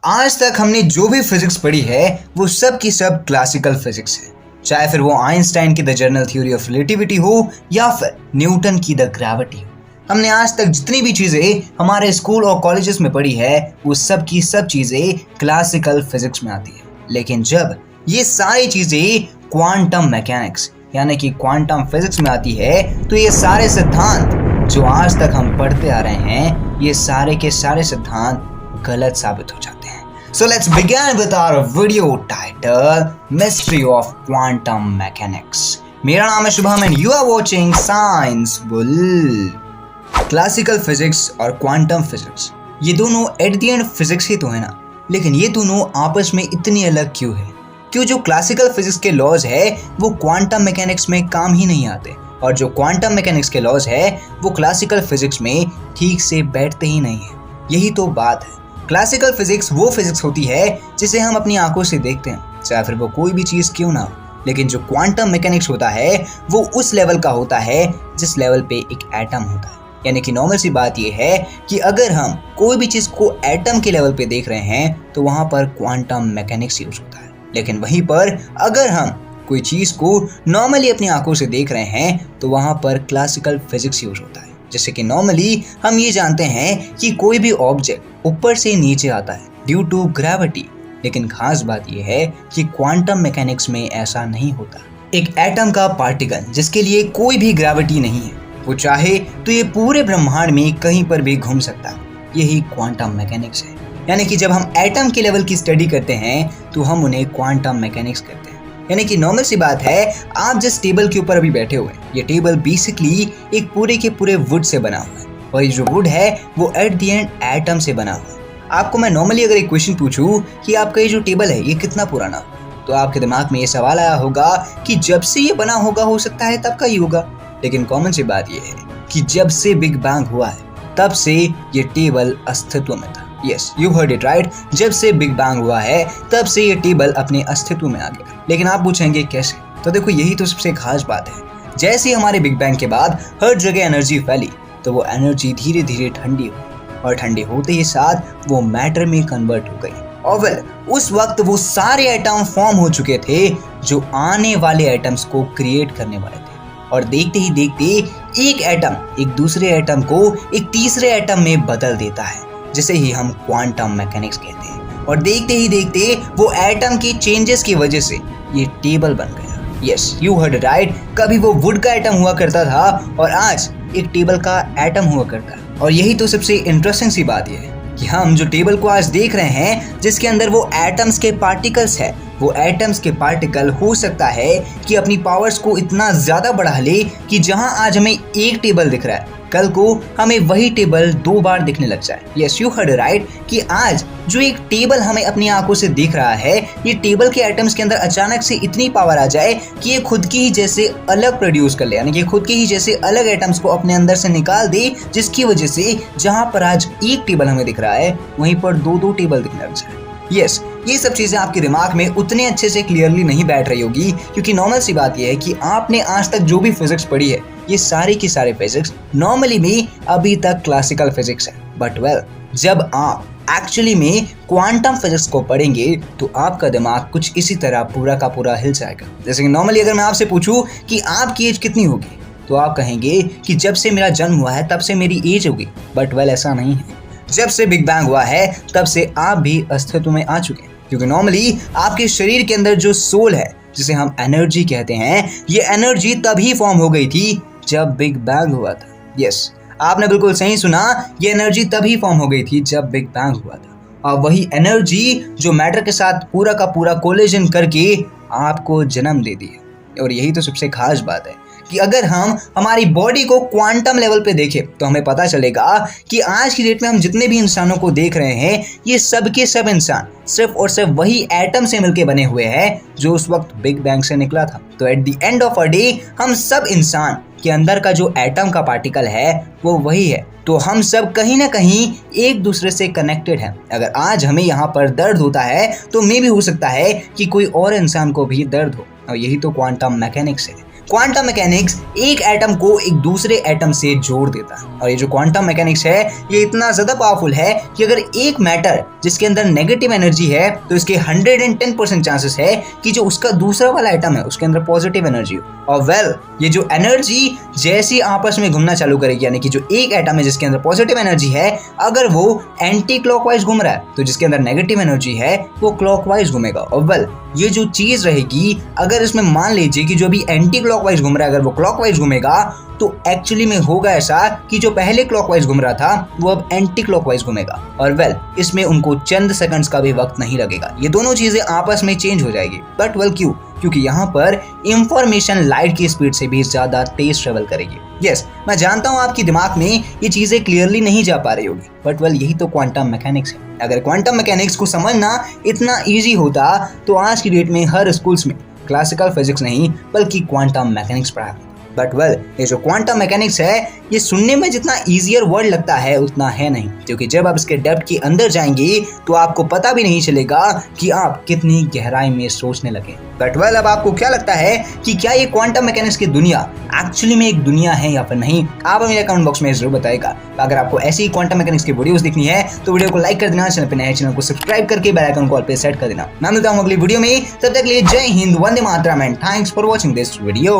आज तक हमने जो भी फिजिक्स पढ़ी है वो सब की सब क्लासिकल फिजिक्स है, चाहे फिर वो आइंस्टाइन की the general theory of relativity हो या फिर न्यूटन की द ग्रेविटी हो। हमने आज तक जितनी भी चीजें हमारे स्कूल और कॉलेजेस में पढ़ी है वो सब की सब चीजें क्लासिकल फिजिक्स में आती है। लेकिन जब ये सारी चीजें क्वांटम मैकेनिक्स यानी कि क्वांटम फिजिक्स में आती है तो ये सारे सिद्धांत जो आज तक हम पढ़ते आ रहे हैं ये सारे के सारे सिद्धांत गलत साबित हो जाते हैं। So let's begin with our video title Mystery of Quantum Mechanics। मेरा नाम है Shubham and you are watching Science Bull। Classical physics और क्वांटम फिजिक्स ये दोनों एट द एंड फिजिक्स ही तो है ना, लेकिन ये दोनों आपस में इतनी अलग क्यों है? क्यों जो क्लासिकल फिजिक्स के लॉज है वो क्वांटम मैकेनिक्स में काम ही नहीं आते और जो क्वांटम मैकेनिक्स के लॉज है वो क्लासिकल फिजिक्स में ठीक से बैठते ही नहीं है। यही तो बात है। क्लासिकल फिजिक्स वो फिजिक्स होती है जिसे हम अपनी आंखों से देखते हैं, चाहे फिर वो कोई भी चीज़ क्यों ना हो। लेकिन जो क्वांटम मैकेनिक्स होता है वो उस लेवल का होता है जिस लेवल पे एक एटम होता है। यानी कि नॉर्मल सी बात ये है कि अगर हम कोई भी चीज़ को एटम के लेवल पे देख रहे हैं तो वहाँ पर क्वांटम मैकेनिक्स यूज होता है। लेकिन वहीं पर अगर हम कोई चीज़ को नॉर्मली अपनी आंखों से देख रहे हैं तो वहाँ पर क्लासिकल फिजिक्स यूज होता है। जैसे कि नॉर्मली हम ये जानते हैं कि कोई भी ऑब्जेक्ट ऊपर से नीचे आता है ड्यू टू ग्रेविटी, लेकिन खास बात यह है कि क्वांटम मैकेनिक्स में ऐसा नहीं होता। एक एटम का पार्टिकल जिसके लिए कोई भी ग्रेविटी नहीं है वो चाहे तो ये पूरे ब्रह्मांड में कहीं पर भी घूम सकता है। यही क्वांटम मैकेनिक्स है। यानी कि जब हम एटम के लेवल की स्टडी करते हैं तो हम उन्हें क्वांटम मैकेनिक्स कहते हैं। यानी कि नॉर्मल सी बात है, आप जिस टेबल के ऊपर अभी बैठे हुए हैं ये टेबल बेसिकली एक पूरे के पूरे वुड से बना हुआ है और ये जो वुड है वो एट द एंड एटम से बना हुआ है। आपको मैं नॉर्मली अगर एक क्वेश्चन पूछूं कि आपका ये जो टेबल है ये कितना पुराना हो तो आपके दिमाग में ये सवाल आया होगा कि जब से ये बना होगा हो सकता है तब का ही होगा। लेकिन कॉमन सी बात ये है कि जब से बिग बैंग हुआ है तब से ये टेबल अस्तित्व में था। Yes, you heard it right. जब से बिग बैंग हुआ है तब से ये टेबल अपने अस्तित्व में आ गया। लेकिन आप पूछेंगे कैसे? तो देखो यही तो सबसे खास बात है। जैसे ही हमारे बिग बैंग के बाद हर जगह एनर्जी फैली तो वो एनर्जी धीरे धीरे ठंडी हुई और ठंडी होते ही साथ वो मैटर में कन्वर्ट हो गई। और वेल उस वक्त वो सारे एटम फॉर्म हो चुके थे जो आने वाले एटम्स को क्रिएट करने वाले थे। और देखते ही देखते एक एटम एक दूसरे एटम को एक तीसरे एटम में बदल देता है, जिसे ही हम क्वांटम मैकेनिक्स कहते हैं। और देखते ही देखते वो एटम के चेंजेस की वजह से ये टेबल बन गया। Yes, you heard right. कभी वो वुड का एटम हुआ करता था और आज एक टेबल का एटम हुआ करता है। और यही तो सबसे इंटरेस्टिंग सी बात यह है कि हम जो टेबल को आज देख रहे हैं जिसके अंदर वो एटम्स के पार्टिकल्स है, वो एटम्स के पार्टिकल हो सकता है कि अपनी पावर्स को इतना ज़्यादा बढ़ा ले कि जहां आज हमें एक टेबल दिख रहा है कल को हमें वही टेबल 2 बार दिखने लग जाए। यस, यू हर्ड राइट कि आज जो एक टेबल हमें अपनी आंखों से दिख रहा है ये टेबल के एटम्स के अंदर अचानक से इतनी पावर आ जाए कि ये खुद की ही जैसे अलग प्रोड्यूस कर ले, यानी कि खुद के ही जैसे अलग एटम्स को अपने अंदर से निकाल दे, जिसकी वजह से जहां पर आज एक टेबल हमें दिख रहा है वहीं पर 2-2 टेबल दिखने लग जाए। यस, ये सब चीज़ें आपके दिमाग में उतने अच्छे से क्लियरली नहीं बैठ रही होगी क्योंकि नॉर्मल सी बात यह है कि आपने आज तक जो भी फिजिक्स पढ़ी है ये सारे की सारे फिजिक्स नॉर्मली में अभी तक क्लासिकल फिजिक्स है। बट वेल जब आप एक्चुअली में क्वांटम फिजिक्स को पढ़ेंगे तो आपका दिमाग कुछ इसी तरह पूरा का पूरा हिल जाएगा। जैसे कि नॉर्मली अगर मैं आपसे पूछूं कि आपकी एज कितनी होगी तो आप कहेंगे कि जब से मेरा जन्म हुआ है तब से मेरी एज होगी। बट वेल ऐसा नहीं है। जब से बिग बैंग हुआ है तब से आप भी अस्तित्व में आ चुके हैं, क्योंकि नॉर्मली आपके शरीर के अंदर जो सोल है जिसे हम एनर्जी कहते हैं ये एनर्जी तभी फॉर्म हो गई थी जब बिग बैंग हुआ था। यस, आपने बिल्कुल सही सुना, ये एनर्जी तभी फॉर्म हो गई थी जब बिग बैंग हुआ था। और वही एनर्जी जो मैटर के साथ पूरा का पूरा कोलिजन करके आपको जन्म दे दी है। और यही तो सबसे खास बात है कि अगर हम हमारी बॉडी को क्वांटम लेवल पे देखें तो हमें पता चलेगा कि आज की डेट में हम जितने भी इंसानों को देख रहे हैं ये सब के सब इंसान सिर्फ और सिर्फ वही एटम से मिलके बने हुए हैं जो उस वक्त बिग बैंग से निकला था। तो at the end of a day हम सब इंसान के अंदर का जो एटम का पार्टिकल है वो वही है। तो हम सब कहीं ना कहीं एक दूसरे से कनेक्टेड हैं। अगर आज हमें यहाँ पर दर्द होता है तो मे भी हो सकता है कि कोई और इंसान को भी दर्द हो। और यही तो क्वांटम मैकेनिक्स है। क्वांटम मैकेनिक्स एक एटम को एक दूसरे एटम से जोड़ देता है। और ये जो क्वांटम मैकेनिक्स है ये इतना ज्यादा पावरफुल है कि अगर एक मैटर जिसके अंदर नेगेटिव एनर्जी है तो इसके 110% चांसेस है कि जो उसका दूसरा वाला एटम है उसके अंदर पॉजिटिव एनर्जी हो। और वेल ये जो एनर्जी जैसे आपस में घूमना चालू करेगी, यानी कि जो एक एटम है जिसके अंदर पॉजिटिव एनर्जी है, अगर वो एंटी क्लॉकवाइज घूम रहा है तो जिसके अंदर नेगेटिव एनर्जी है वो क्लॉकवाइज घूमेगा। और वेल ये जो चीज रहेगी, अगर इसमें मान लीजिए कि जो भी एंटी क्लॉकवाइज घूम रहा है अगर वो क्लॉकवाइज घूमेगा तो एक्चुअली में होगा ऐसा कि जो पहले क्लॉकवाइज घूम रहा था वो अब एंटी क्लॉकवाइज घूमेगा। और वेल इसमें उनको चंद सेकंड्स का भी वक्त नहीं लगेगा, ये दोनों चीजें आपस में चेंज हो जाएगी। बट वेल क्यों? क्योंकि यहाँ पर इंफॉर्मेशन लाइट की स्पीड से भी ज्यादा तेज ट्रेवल करेगी। यस, मैं जानता हूँ आपके दिमाग में ये चीजें क्लियरली नहीं जा पा रही होगी, बट वेल यही तो क्वांटम मैकेनिक्स है। अगर क्वांटम मैकेनिक्स को समझना इतना इजी होता तो आज की डेट में हर स्कूल्स में क्लासिकल फिजिक्स नहीं बल्कि क्वांटम मैकेनिक्स पढ़ा। बट वेल ये जो क्वांटम मैकेनिक्स है ये सुनने में जितना इजियर वर्ड लगता है उतना है नहीं, क्योंकि जब आप इसके डेप्थ के अंदर जाएंगे तो आपको पता भी नहीं चलेगा कि आप कितनी गहराई में सोचने लगे। बट वेल अब आपको क्या लगता है कि क्या ये क्वांटम मैकेनिक्स की दुनिया एक्चुअली में एक दुनिया है या फिर नहीं? आप मेरे कमेंट बॉक्स में जरूर बताएगा। अगर आपको ऐसी क्वांटम मैकेनिक्स की वीडियोस देखनी है तो वीडियो को लाइक कर देना, चैनल पे नए चैनल को सब्सक्राइब करके बेल आइकन को ऑल पे सेट कर देना। मैं मिलता हूं अगली वीडियो में, तब तक के लिए जय हिंद, वंदे मातरम and thanks for watching this video.